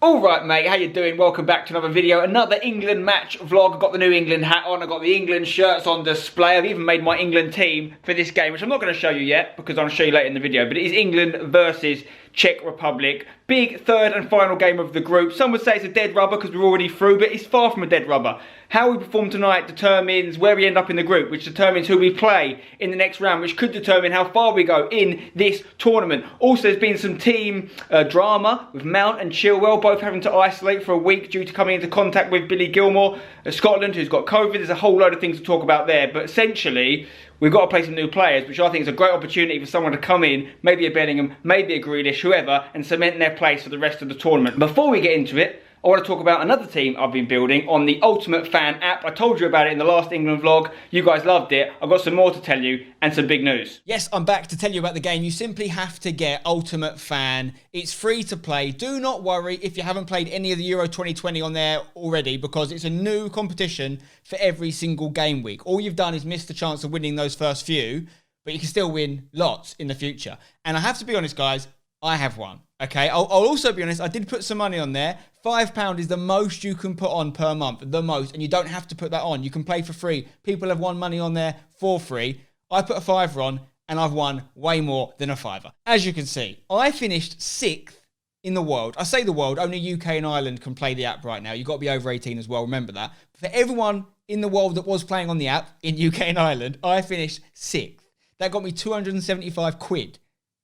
Alright mate, how you doing? Welcome back to another video, another England match vlog. I've got the new England hat on, I've got the England shirts on display. I've even made my England team for this game, which I'm not going to show you yet, because I'll show you later in the video. But it is England versus Czech Republic. Big third and final game of the group. Some would say it's a dead rubber because we're already through, but it's far from a dead rubber. How we perform tonight determines where we end up in the group, which determines who we play in the next round, which could determine how far we go in this tournament. Also, there's been some team drama with Mount and Chilwell both having to isolate for a week due to coming into contact with Billy Gilmore, Scotland, who's got COVID. There's a whole load of things to talk about there, but essentially we've got to play some new players, which I think is a great opportunity for someone to come in, maybe a Bellingham, maybe a Grealish, whoever, and cement their place for the rest of the tournament. Before we get into it, I want to talk about another team I've been building on the Ultimate Fan app. I told you about it in the last England vlog. You guys loved it. I've got some more to tell you and some big news. Yes, I'm back to tell you about the game. You simply have to get Ultimate Fan. It's free to play. Do not worry if you haven't played any of the Euro 2020 on there already, because it's a new competition for every single game week. All you've done is miss the chance of winning those first few, but you can still win lots in the future. And I have to be honest, guys, I have won. Okay, I'll also be honest, I did put some money on there. £5 is the most you can put on per month, the most, and you don't have to put that on. You can play for free. People have won money on there for free. I put a £5 on, and I've won way more than a £5. As you can see, I finished 6th in the world. I say the world, only UK and Ireland can play the app right now. You've got to be over 18 as well, remember that. For everyone in the world that was playing on the app in UK and Ireland, I finished 6th. That got me 275 quid.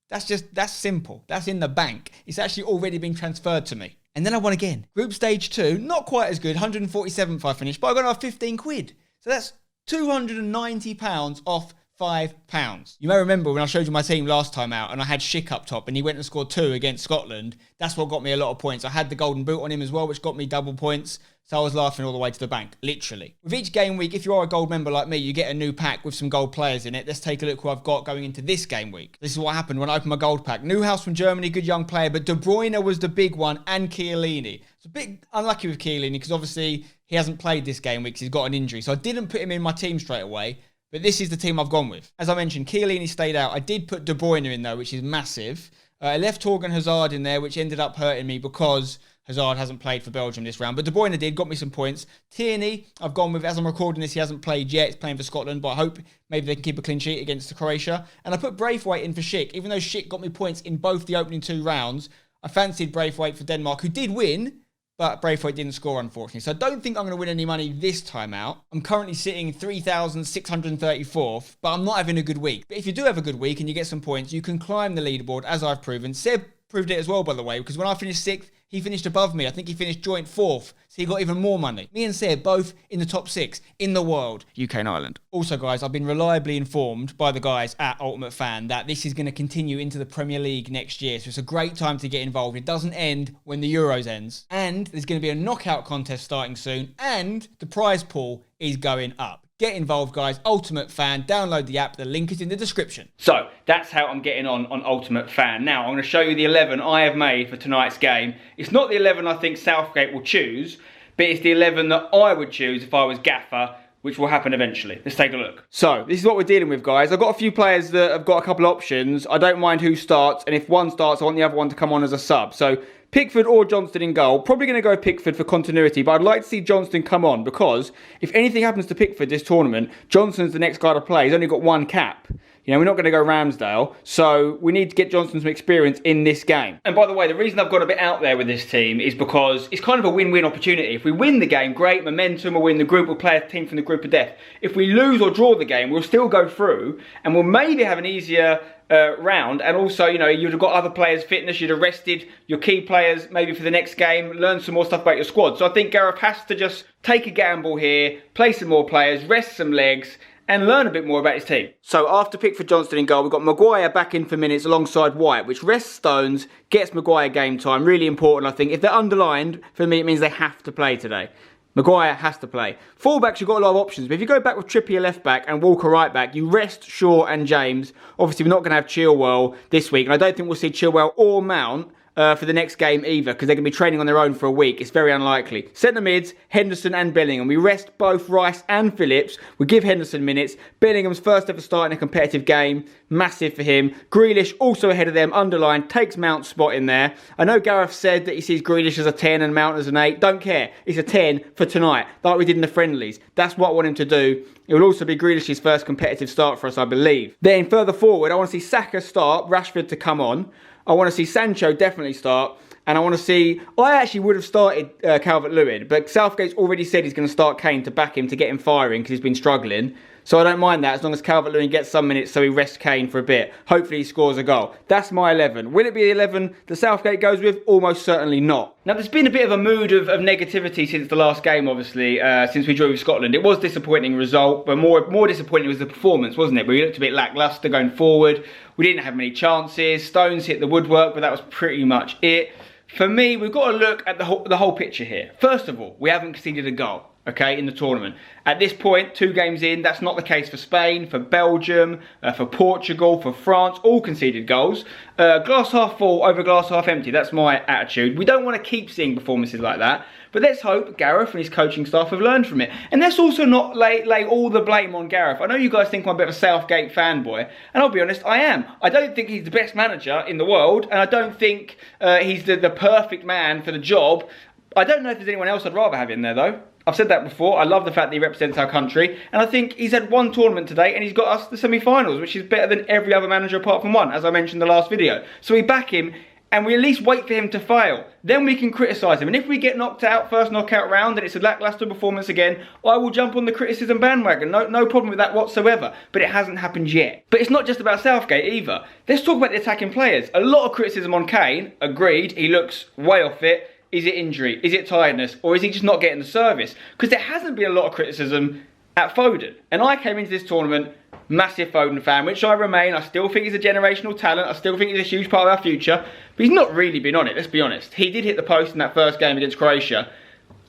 That's simple. That's in the bank. It's actually already been transferred to me. And then I won again. Group stage 2, not quite as good. 147th I finished, but I got another 15 quid. So that's £290 off £5. You may remember when I showed you my team last time out and I had Schick up top and he went and scored 2 against Scotland. That's what got me a lot of points. I had the golden boot on him as well, which got me double points. So I was laughing all the way to the bank, literally. With each game week, if you are a gold member like me, you get a new pack with some gold players in it. Let's take a look who I've got going into this game week. This is what happened when I opened my gold pack. Newhouse from Germany, good young player, but De Bruyne was the big one, and Chiellini. It's a bit unlucky with Chiellini because obviously he hasn't played this game week because he's got an injury. So I didn't put him in my team straight away. But this is the team I've gone with. As I mentioned, Chiellini stayed out. I did put De Bruyne in though, which is massive. I left Torgan Hazard in there, which ended up hurting me because Hazard hasn't played for Belgium this round. But De Bruyne did, got me some points. Tierney, I've gone with, as I'm recording this, he hasn't played yet. He's playing for Scotland, but I hope maybe they can keep a clean sheet against Croatia. And I put Braithwaite in for Schick. Even though Schick got me points in both the opening 2 rounds, I fancied Braithwaite for Denmark, who did win, but Braithwaite didn't score, unfortunately. So I don't think I'm going to win any money this time out. I'm currently sitting 3,634th, but I'm not having a good week. But if you do have a good week and you get some points, you can climb the leaderboard, as I've proven. Seb proved it as well, by the way, because when I finished 6th, he finished above me. I think he finished joint 4th, so he got even more money. Me and Seb both in the top 6 in the world, UK and Ireland. Also, guys, I've been reliably informed by the guys at Ultimate Fan that this is going to continue into the Premier League next year, so it's a great time to get involved. It doesn't end when the Euros ends. And there's going to be a knockout contest starting soon, and the prize pool is going up. Get involved, guys. Ultimate Fan. Download the app. The link is in the description. So, that's how I'm getting on Ultimate Fan. Now, I'm going to show you the 11 I have made for tonight's game. It's not the 11 I think Southgate will choose, but it's the 11 that I would choose if I was gaffer, which will happen eventually. Let's take a look. So, this is what we're dealing with, guys. I've got a few players that have got a couple of options. I don't mind who starts, and if one starts, I want the other one to come on as a sub. So, Pickford or Johnston in goal. Probably going to go Pickford for continuity, but I'd like to see Johnston come on because if anything happens to Pickford this tournament, Johnston's the next guy to play. He's only got 1 cap. You know, we're not going to go Ramsdale, so we need to get Johnston some experience in this game. And by the way, the reason I've got a bit out there with this team is because it's kind of a win-win opportunity. If we win the game, great, momentum, we'll win the group, we'll play a team from the group of death. If we lose or draw the game, we'll still go through, and we'll maybe have an easier round. And also, you know, you'd have got other players' fitness, you'd have rested your key players maybe for the next game, learn some more stuff about your squad. So I think Gareth has to just take a gamble here, play some more players, rest some legs, and learn a bit more about his team. So after Pickford, Johnston in goal, we've got Maguire back in for minutes alongside White, which rests Stones, gets Maguire game time. Really important, I think. If they're underlined, for me, it means they have to play today. Maguire has to play. Fullbacks, you've got a lot of options, but if you go back with Trippier left back and Walker right back, you rest Shaw and James. Obviously, we're not going to have Chilwell this week, and I don't think we'll see Chilwell or Mount for the next game either, because they're going to be training on their own for a week. It's very unlikely. Centre mids, Henderson and Bellingham. We rest both Rice and Phillips. We give Henderson minutes. Bellingham's first ever start in a competitive game. Massive for him. Grealish also ahead of them, underlined, takes Mount's spot in there. I know Gareth said that he sees Grealish as a 10 and Mount as an 8. Don't care. It's a 10 for tonight, like we did in the friendlies. That's what I want him to do. It will also be Grealish's first competitive start for us, I believe. Then further forward, I want to see Saka start, Rashford to come on. I want to see Sancho definitely start. And I want to see... I actually would have started Calvert-Lewin, but Southgate's already said he's going to start Kane to back him to get him firing because he's been struggling. So I don't mind that as long as Calvert-Lewin gets some minutes so he rests Kane for a bit. Hopefully he scores a goal. That's my 11. Will it be the 11 that Southgate goes with? Almost certainly not. Now there's been a bit of a mood of negativity since the last game, obviously, since we drew with Scotland. It was a disappointing result, but more disappointing was the performance, wasn't it? We looked a bit lacklustre going forward. We didn't have many chances. Stones hit the woodwork, but that was pretty much it. For me, we've got to look at the whole picture here. First of all, we haven't conceded a goal, okay, in the tournament. At this point, 2 games in, that's not the case for Spain, for Belgium, for Portugal, for France, all conceded goals. Glass half full over glass half empty, that's my attitude. We don't want to keep seeing performances like that, but let's hope Gareth and his coaching staff have learned from it. And let's also not lay all the blame on Gareth. I know you guys think I'm a bit of a Southgate fanboy, and I'll be honest, I am. I don't think he's the best manager in the world, and I don't think he's the perfect man for the job. I don't know if there's anyone else I'd rather have in there, though. I've said that before. I love the fact that he represents our country. And I think he's had 1 tournament today and he's got us the semi-finals, which is better than every other manager apart from one, as I mentioned in the last video. So we back him and we at least wait for him to fail. Then we can criticise him. And if we get knocked out first knockout round and it's a lacklustre performance again, I will jump on the criticism bandwagon. No problem with that whatsoever. But it hasn't happened yet. But it's not just about Southgate either. Let's talk about the attacking players. A lot of criticism on Kane. Agreed. He looks way off it. Is it injury? Is it tiredness? Or is he just not getting the service? Because there hasn't been a lot of criticism at Foden. And I came into this tournament massive Foden fan, which I remain. I still think he's a generational talent. I still think he's a huge part of our future. But he's not really been on it, let's be honest. He did hit the post in that first game against Croatia.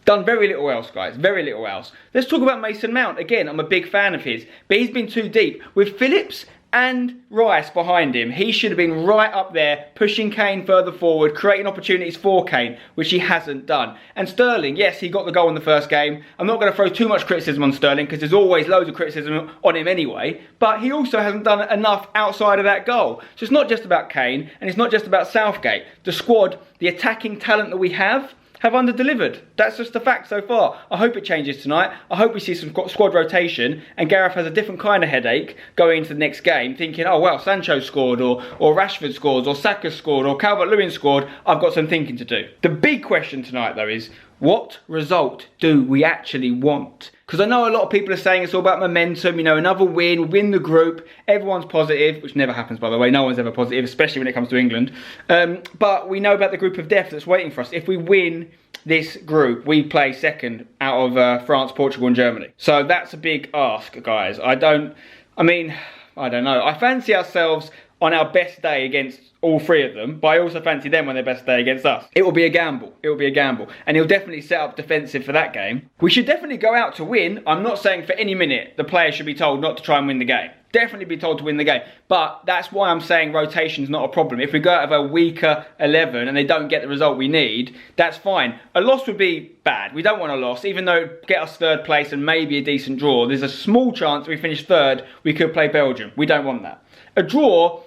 Done very little else, guys. Very little else. Let's talk about Mason Mount. Again, I'm a big fan of his. But he's been too deep. With Phillips and Rice behind him, he should have been right up there, pushing Kane further forward, creating opportunities for Kane, which he hasn't done. And Sterling, yes, he got the goal in the first game. I'm not going to throw too much criticism on Sterling, because there's always loads of criticism on him anyway, but he also hasn't done enough outside of that goal. So it's not just about Kane, and it's not just about Southgate. The squad, the attacking talent that we have under-delivered. That's just a fact so far. I hope it changes tonight. I hope we see some squad rotation and Gareth has a different kind of headache going into the next game, thinking, oh well, Sancho scored, or Rashford scored, or Saka scored, or Calvert-Lewin scored. I've got some thinking to do. The big question tonight, though, is what result do we actually want? Because I know a lot of people are saying it's all about momentum, you know, another win the group, everyone's positive, which never happens, by the way. No one's ever positive, especially when it comes to England. But we know about the group of death that's waiting for us. If we win this group, we play second out of France, Portugal and Germany. So that's a big ask, guys. I don't know. I fancy ourselves on our best day against all 3 of them, but I also fancy them on their best day against us. It will be a gamble. It will be a gamble. And he'll definitely set up defensive for that game. We should definitely go out to win. I'm not saying for any minute the players should be told not to try and win the game. Definitely be told to win the game. But that's why I'm saying rotation's not a problem. If we go out of a weaker 11 and they don't get the result we need, that's fine. A loss would be bad. We don't want a loss, even though it get us 3rd place and maybe a decent draw. There's a small chance we finish 3rd, we could play Belgium. We don't want that. A draw,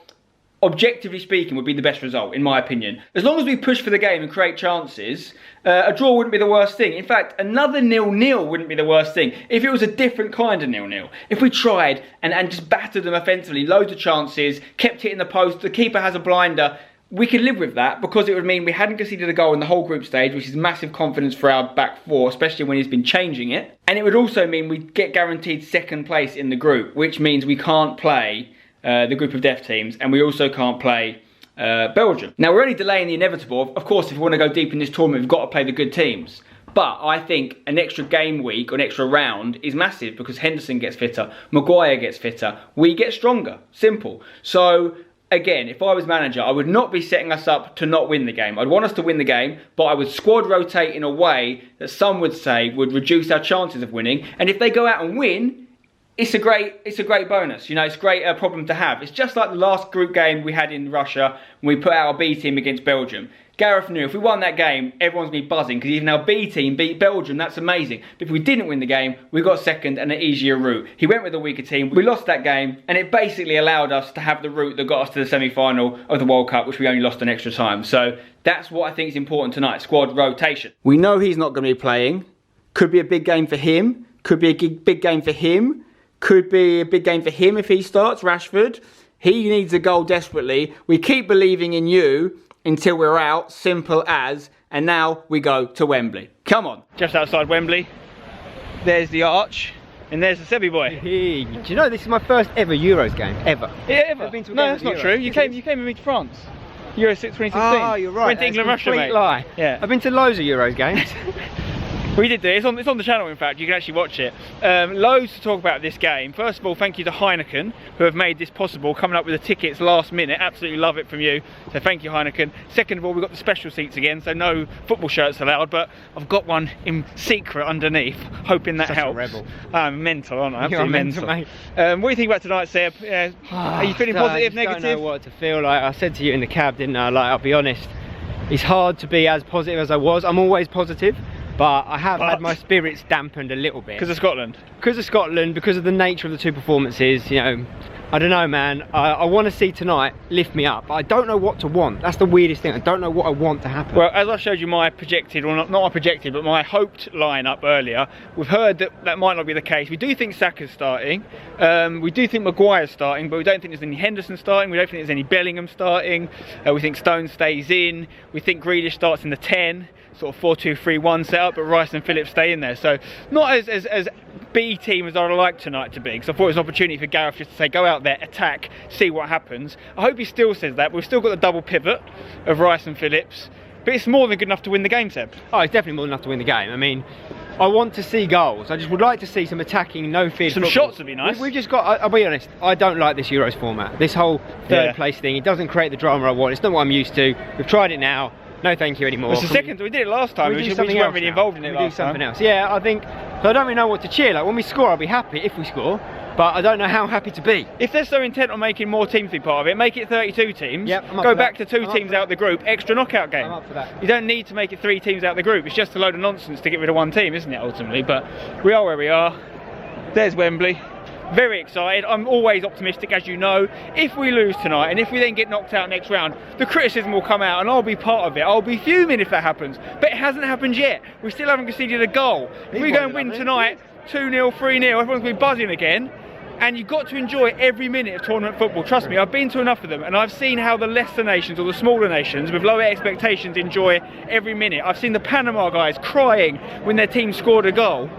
objectively speaking, would be the best result, in my opinion. As long as we push for the game and create chances, a draw wouldn't be the worst thing. In fact, another 0-0 wouldn't be the worst thing. If it was a different kind of 0-0. If we tried and just battered them offensively, loads of chances, kept hitting the post, the keeper has a blinder, we could live with that because it would mean we hadn't conceded a goal in the whole group stage, which is massive confidence for our back 4, especially when he's been changing it. And it would also mean we'd get guaranteed 2nd place in the group, which means we can't play the group of death teams, and we also can't play Belgium. Now, we're only delaying the inevitable. Of course, if we want to go deep in this tournament, we've got to play the good teams. But I think an extra game week or an extra round is massive because Henderson gets fitter, Maguire gets fitter, we get stronger. Simple. So, again, if I was manager, I would not be setting us up to not win the game. I'd want us to win the game, but I would squad rotate in a way that some would say would reduce our chances of winning. And if they go out and win, it's a great bonus, you know, it's a great problem to have. It's just like the last group game we had in Russia when we put out a B team against Belgium. Gareth knew if we won that game, everyone's going to be buzzing because even our B team beat Belgium, that's amazing. But if we didn't win the game, we got second and an easier route. He went with the weaker team, we lost that game, and it basically allowed us to have the route that got us to the semi-final of the World Cup, which we only lost in extra time. So that's what I think is important tonight, squad rotation. We know he's not going to be playing. Could be a big game for him. Could be a big game for him. Could be a big game for him if he starts, Rashford. He needs a goal desperately. We keep believing in you until we're out, simple as, and now we go to Wembley. Come on. Just outside Wembley, there's the arch, and there's the Sebi boy. Hey, do you know this is my first ever Euros game, ever? Yeah, ever? No, that's not true. You came with me to France. Euro 2016. Oh, you're right. Went to England, Russia, mate. Lie. Yeah. I've been to loads of Euros games. We did do it. It's on the channel, in fact. You can actually watch it. Loads to talk about this game. First of all, thank you to Heineken, who have made this possible, coming up with the tickets last minute. Absolutely love it from you. So thank you, Heineken. Second of all, we've got the special seats again, so no football shirts allowed, but I've got one in secret underneath, hoping that helps. Such a rebel. I'm mental, aren't I? Absolutely mental, mate. What do you think about tonight, Seb? Are you feeling positive, negative? I don't know what to feel like. I said to you in the cab, didn't I? Like, I'll be honest, it's hard to be as positive as I was. I'm always positive. But I have had my spirits dampened a little bit. Because of Scotland? Because of Scotland, because of the nature of the two performances, you know. I don't know, man. I want to see tonight lift me up. But I don't know what to want. That's the weirdest thing. I don't know what I want to happen. Well, as I showed you my projected, or not my projected, but my hoped lineup earlier, we've heard that that might not be the case. We do think Saka's starting. We do think Maguire's starting, but we don't think there's any Henderson starting. We don't think there's any Bellingham starting. We think Stone stays in. We think Grealish starts in the 10. Sort of 4-2-3-1 setup, but Rice and Phillips stay in there. So not as B team as I'd like tonight to be, because I thought it was an opportunity for Gareth just to say, go out there, attack, see what happens. I hope he still says that. We've still got the double pivot of Rice and Phillips, but it's more than good enough to win the game, Seb. Oh, it's definitely more than enough to win the game. I mean, I want to see goals. I just would like to see some attacking, no fear. Some shots would be nice. We've just got, I'll be honest, I don't like this Euros format. This whole third place thing, it doesn't create the drama I want. It's not what I'm used to. We've tried it now. No, thank you anymore. It's the second. We did it last time. We just weren't really involved in it. We do something else. Yeah, I think. So I don't really know what to cheer. Like when we score, I'll be happy if we score, but I don't know how happy to be. If they're so intent on making more teams be part of it, make it 32 teams. Yep, go back to 2 teams out of the group. Extra knockout game. I'm up for that. You don't need to make it 3 teams out of the group. It's just a load of nonsense to get rid of 1 team, isn't it? Ultimately, but we are where we are. There's Wembley. Very excited. I'm always optimistic, as you know. If we lose tonight and if we then get knocked out next round, the criticism will come out and I'll be part of it. I'll be fuming if that happens. But it hasn't happened yet. We still haven't conceded a goal. If we go and win tonight, 2-0, 3-0, everyone's going to be buzzing again. And you've got to enjoy every minute of tournament football. Trust me, I've been to enough of them and I've seen how the lesser nations or the smaller nations with lower expectations enjoy every minute. I've seen the Panama guys crying when their team scored a goal.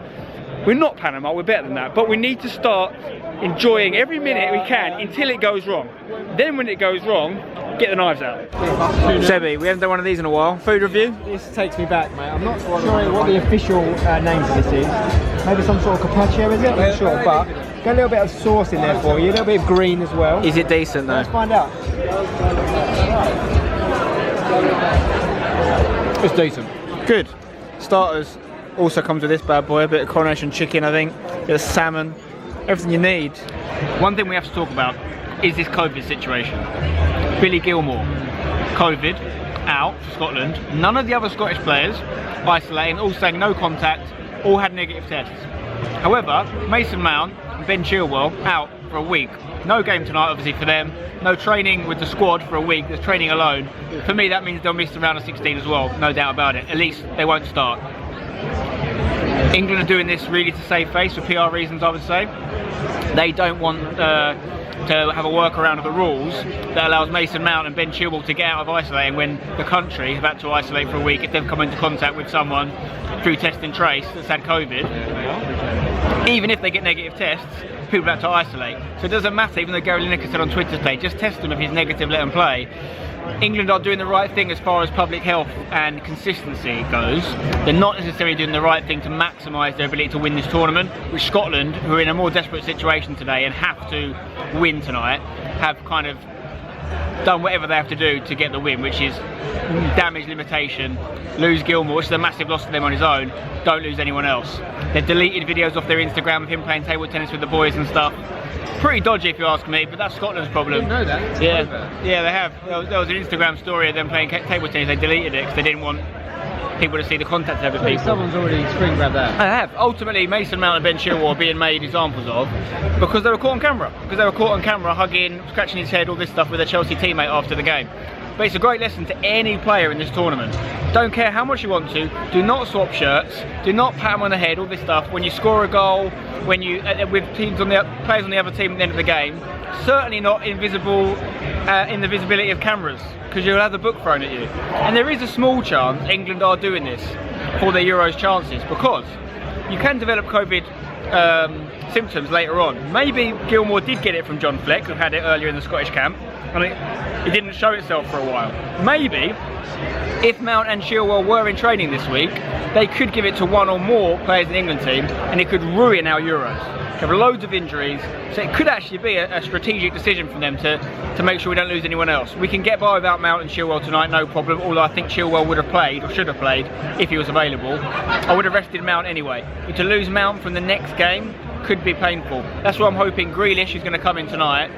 We're not Panama, we're better than that, but we need to start enjoying every minute we can until it goes wrong. Then when it goes wrong, get the knives out. Sebi, we haven't done one of these in a while. Food review? This takes me back, mate. I'm not sure what the official name for this is. Maybe some sort of carpaccio, is it? I'm not sure, but got a little bit of sauce in there for you, a little bit of green as well. Is it decent though? Let's find out. It's decent. Good. Starters also comes with this bad boy, a bit of coronation chicken, I think, a bit of salmon, everything you need. One thing we have to talk about is this COVID situation. Billy Gilmore, COVID, out for Scotland. None of the other Scottish players isolating, all saying no contact, all had negative tests. However, Mason Mount and Ben Chilwell out for a week. No game tonight, obviously, for them. No training with the squad for a week. There's training alone. For me, that means they'll miss the round of 16 as well, no doubt about it. At least they won't start. England are doing this really to save face for PR reasons, I would say. They don't want to have a workaround of the rules that allows Mason Mount and Ben Chilwell to get out of isolating when the country have had to isolate for a week if they've come into contact with someone through test and trace that's had COVID. Even if they get negative tests, people have had to isolate. So it doesn't matter, even though Gary Lineker said on Twitter today, just test them if he's negative, let him play. England are doing the right thing as far as public health and consistency goes. They're not necessarily doing the right thing to maximise their ability to win this tournament, which Scotland, who are in a more desperate situation today and have to win tonight, have kind of done whatever they have to do to get the win, which is damage limitation, lose Gilmour, which is a massive loss to them on his own, don't lose anyone else. They've deleted videos off their Instagram of him playing table tennis with the boys and stuff. Pretty dodgy if you ask me, but that's Scotland's problem. I didn't know that. Yeah, they have. There was an Instagram story of them playing table tennis, they deleted it because they didn't want people to see the contact of other people. Someone's already screen grabbed that. I have. Ultimately, Mason Mount and Ben Chilwell are being made examples of because they were caught on camera. Because they were caught on camera hugging, scratching his head, all this stuff with a Chelsea teammate after the game. But it's a great lesson to any player in this tournament. Don't care how much you want to, do not swap shirts, do not pat them on the head, all this stuff. When you score a goal, when you with teams on the players on the other team at the end of the game, certainly not invisible in the visibility of cameras, because you'll have the book thrown at you. And there is a small chance England are doing this for their Euros chances, because you can develop COVID symptoms later on. Maybe Gilmour did get it from John Fleck, who had it earlier in the Scottish camp, and it didn't show itself for a while. Maybe if Mount and Chilwell were in training this week, they could give it to one or more players in the England team, and it could ruin our Euros. They have loads of injuries, so it could actually be a strategic decision from them to make sure we don't lose anyone else. We can get by without Mount and Chilwell tonight, no problem, although I think Chilwell would have played, or should have played, if he was available. I would have rested Mount anyway. But to lose Mount from the next game could be painful. That's what I'm hoping Grealish, who's going to come in tonight,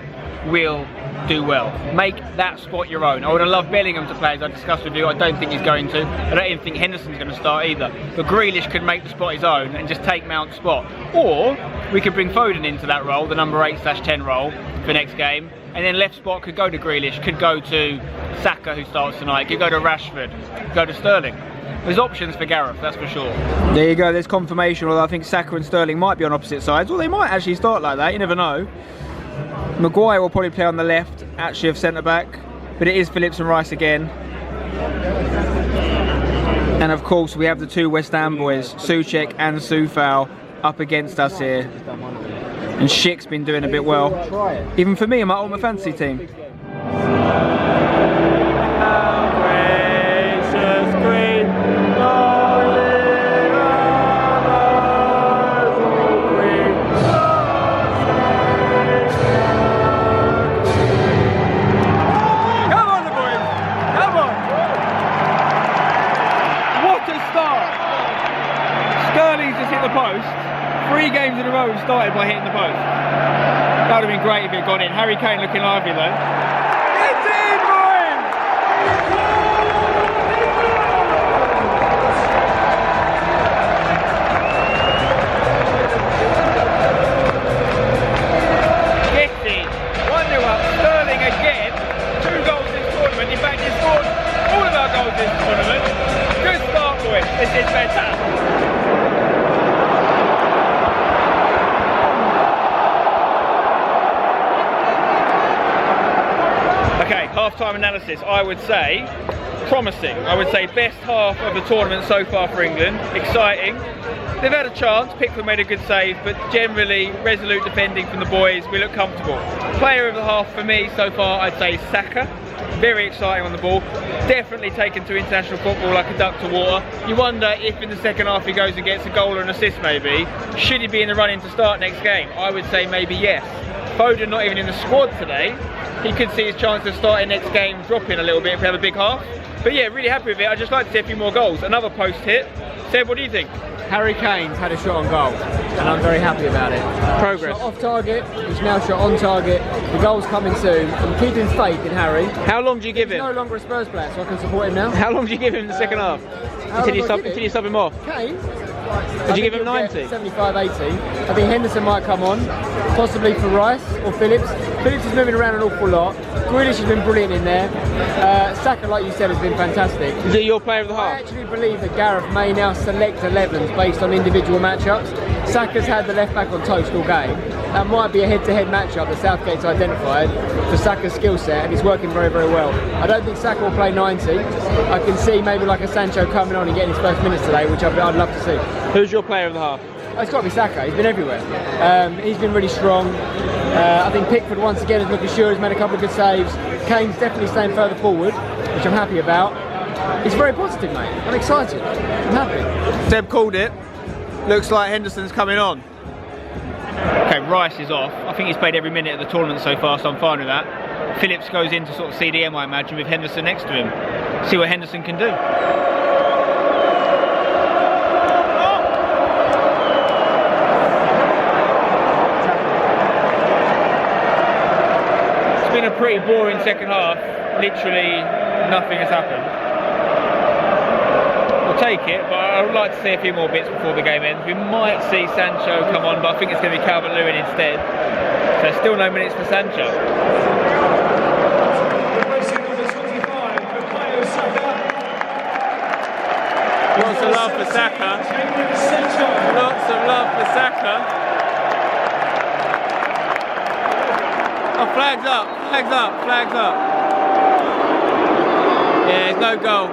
will do well. Make that spot your own. I would have loved Bellingham to play, as I discussed with you. I don't think he's going to. I don't even think Henderson's going to start either. But Grealish could make the spot his own and just take Mount's spot. Or we could bring Foden into that role, the number 8/10 role for next game. And then left spot could go to Grealish, could go to Saka, who starts tonight, could go to Rashford, go to Sterling. There's options for Gareth, that's for sure. There you go, there's confirmation, although I think Saka and Sterling might be on opposite sides, or they might actually start like that, you never know. Maguire will probably play on the left, actually of centre-back, but it is Phillips and Rice again. And of course we have the two West Ham boys, Souček and Soufal, up against us here. And Schick's been doing a bit well, even for me in my ultimate fantasy team. Post. 3 games in a row started by hitting the post. That would have been great if it had gone in. Harry Kane looking lively though. It's in, boys! Gets in. 1-0 up. Sterling again. 2 goals this tournament. In fact, he scored all of our goals this tournament. Good start, boys. This is fantastic. Okay, half-time analysis, I would say promising. I would say best half of the tournament so far for England. Exciting. They've had a chance, Pickford made a good save, but generally resolute defending from the boys, we look comfortable. Player of the half for me so far, I'd say Saka. Very exciting on the ball. Definitely taken to international football like a duck to water. You wonder if in the second half he goes and gets a goal or an assist maybe. Should he be in the running to start next game? I would say maybe yes. Foden not even in the squad today. He could see his chance of starting next game dropping a little bit if we have a big half. But yeah, really happy with it. I'd just like to see a few more goals. Another post hit. Seb, what do you think? Harry Kane's had a shot on goal, and I'm very happy about it. Progress. Shot off target, he's now shot on target. The goal's coming soon. I'm keeping faith in Harry. How long do you give him? He's no longer a Spurs player, so I can support him now. How long do you give him in the second half? Until you sub him off? Kane? Would you give him 90? 75, 80. I think Henderson might come on, possibly for Rice or Phillips. Phillips is moving around an awful lot. Grealish has been brilliant in there. Saka, like you said, has been fantastic. Is it your player of the I half? actually believe that Gareth may now select 11s based on individual matchups. Saka's had the left back on toast all game. That might be a head-to-head matchup that Southgate's identified for Saka's skill set, and it's working very, very well. I don't think Saka will play 90. I can see maybe like a Sancho coming on and getting his first minutes today, which I'd love to see. Who's your player of the half? Oh, it's got to be Saka. He's been everywhere. He's been really strong. I think Pickford once again has looked assured. He's made a couple of good saves. Kane's definitely staying further forward, which I'm happy about. It's very positive, mate. I'm excited. I'm happy. Seb called it. Looks like Henderson's coming on. Okay, Rice is off. I think he's played every minute of the tournament so far, so I'm fine with that. Phillips goes into sort of CDM, I imagine, with Henderson next to him. See what Henderson can do. It's been a pretty boring second half. Literally nothing has happened. We'll take it, but I would like to see a few more bits before the game ends. We might see Sancho come on, but I think it's going to be Calvert-Lewin instead. So still no minutes for Sancho. Lots of love for Saka. Lots of love for Saka. Oh, flags up, flags up, flags up. Yeah, it's no goal.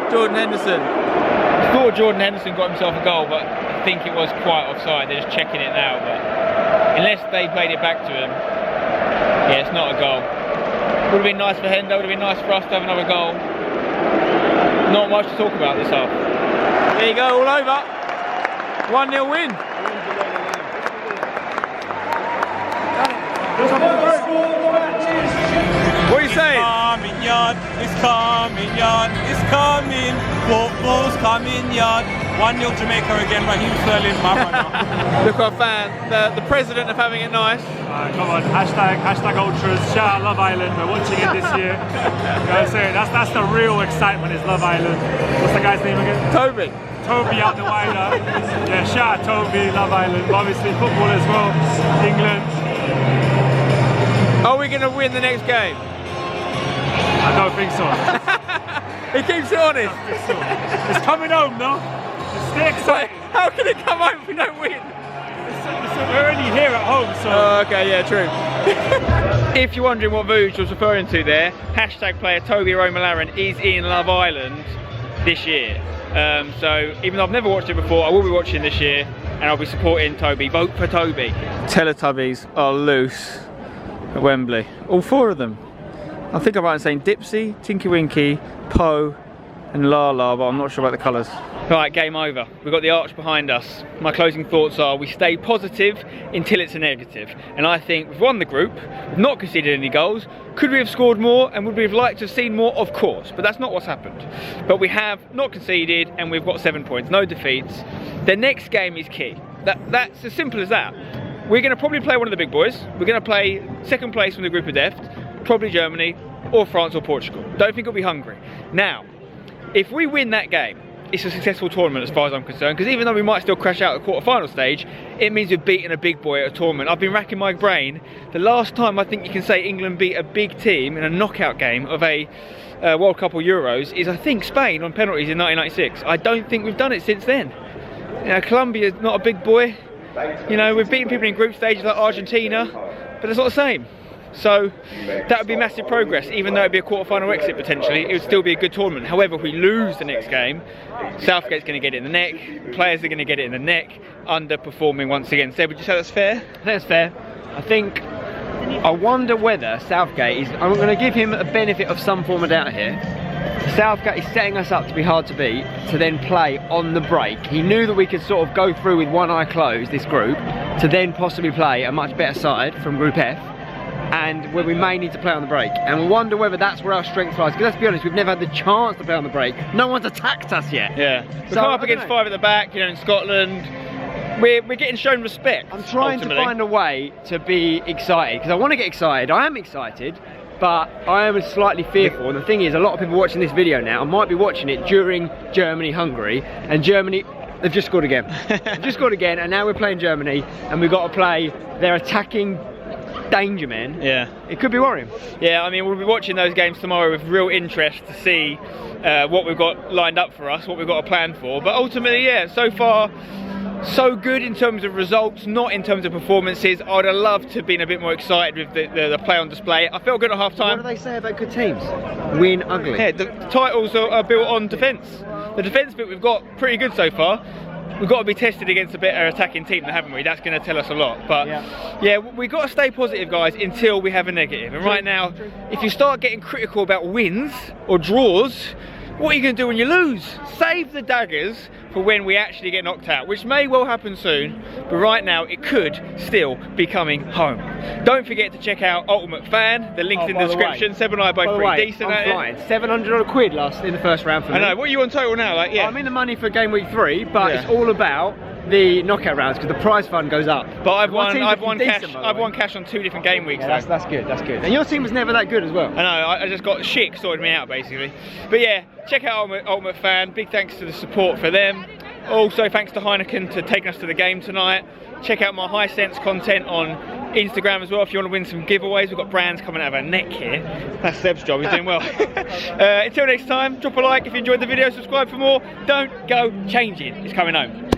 Jordan Henderson. I thought Jordan Henderson got himself a goal, but I think it was quite offside. They're just checking it now, but unless they played it back to him, yeah, it's not a goal. Would have been nice for Hendo, would have been nice for us to have another goal. Not much to talk about this half. There you go, all over. 1-0 win. What are you saying? It's coming, yon, it's coming. Football's coming, yon. 1-0 Jamaica again, Raheem Sterling, my runner. Look, our fan, the president of having it nice. Come on, hashtag ultras, shout out Love Island, we're watching it this year. Gotta say, that's the real excitement is Love Island. What's the guy's name again? Toby. Toby out the wider. Yeah, shout out Toby, Love Island, but obviously football as well, England. Are we going to win the next game? I don't think so. He keeps it honest. It's coming home, no? Stay excited. How can it come home if we don't win? We're only here at home, so... Oh, okay, yeah, true. If you're wondering what Vooge was referring to there, hashtag player Toby Romalaran is in Love Island this year. So even though I've never watched it before, I will be watching this year and I'll be supporting Toby. Vote for Toby. Teletubbies are loose at Wembley. All four of them. I think I'm right in saying Dipsy, Tinky Winky, Poe and Lala, but I'm not sure about the colours. Right, game over. We've got the arch behind us. My closing thoughts are we stay positive until it's a negative. And I think we've won the group, we've not conceded any goals. Could we have scored more and would we have liked to have seen more? Of course, but that's not what's happened. But we have not conceded and we've got 7 points, no defeats. The next game is key. That's as simple as that. We're going to probably play one of the big boys. We're going to play second place from the group of death, probably Germany or France or Portugal. Don't think it'll be Hungary. Now, if we win that game, it's a successful tournament as far as I'm concerned, because even though we might still crash out at the quarter-final stage, it means we've beaten a big boy at a tournament. I've been racking my brain. The last time I think you can say England beat a big team in a knockout game of a World Cup or Euros is, I think, Spain on penalties in 1996. I don't think we've done it since then. You know, Colombia's not a big boy. You know, we've beaten people in group stages like Argentina, but it's not the same. So that would be massive progress. Even though it'd be a quarter-final exit potentially, it would still be a good tournament. However, if we lose the next game, Southgate's going to get it in the neck, players are going to get it in the neck, underperforming once again. Seb, would you say that's fair? I think that's fair. I wonder whether Southgate is, I'm going to give him a benefit of some form of doubt here. Southgate is setting us up to be hard to beat, to then play on the break. He knew that we could sort of go through with one eye closed, this group, to then possibly play a much better side from Group F, and where we may need to play on the break. And we wonder whether that's where our strength lies, because let's be honest, we've never had the chance to play on the break. No one's attacked us yet. Yeah. We've come up against 5 at the back, you know, in Scotland. We're getting shown respect. I'm trying to find a way to be excited, because I want to get excited. I am excited, but I am slightly fearful. And the thing is, a lot of people watching this video now might be watching it during Germany-Hungary, and Germany, they've just scored again. They've just scored again, and now we're playing Germany, and we've got to play their attacking danger men. Yeah. It could be worrying. Yeah, I mean, we'll be watching those games tomorrow with real interest to see what we've got lined up for us, what we've got to plan for. But ultimately, yeah, so far, so good in terms of results, not in terms of performances. I'd have loved to have been a bit more excited with the play on display. I felt good at half time. What do they say about good teams? Win ugly. Yeah, the titles are built on defence. The defence bit we've got pretty good so far. We've got to be tested against a better attacking team, haven't we? That's going to tell us a lot. But yeah, we've got to stay positive, guys, until we have a negative. And right now, if you start getting critical about wins or draws, what are you going to do when you lose? Save the daggers for when we actually get knocked out, which may well happen soon, but right now it could still be coming home. Don't forget to check out Ultimate Fan, the link's in the description. Seb and I are both pretty decent at it. £700 last in the first round for me. I know, what are you on total now? Like, yeah. I'm in the money for game week 3, but it's all about the knockout rounds because the prize fund goes up. But I've won cash on 2 different game weeks. Yeah, that's good, that's good. And your team was never that good as well. I know, I just got shit sorted me out basically. But yeah, check out Ultimate Fan. Big thanks to the support for them. Also thanks to Heineken for taking us to the game tonight. Check out my High Sense content on Instagram as well if you want to win some giveaways. We've got brands coming out of our neck here. That's Seb's job, he's doing well. Until next time, drop a like if you enjoyed the video, subscribe for more. Don't go changing, it's coming home.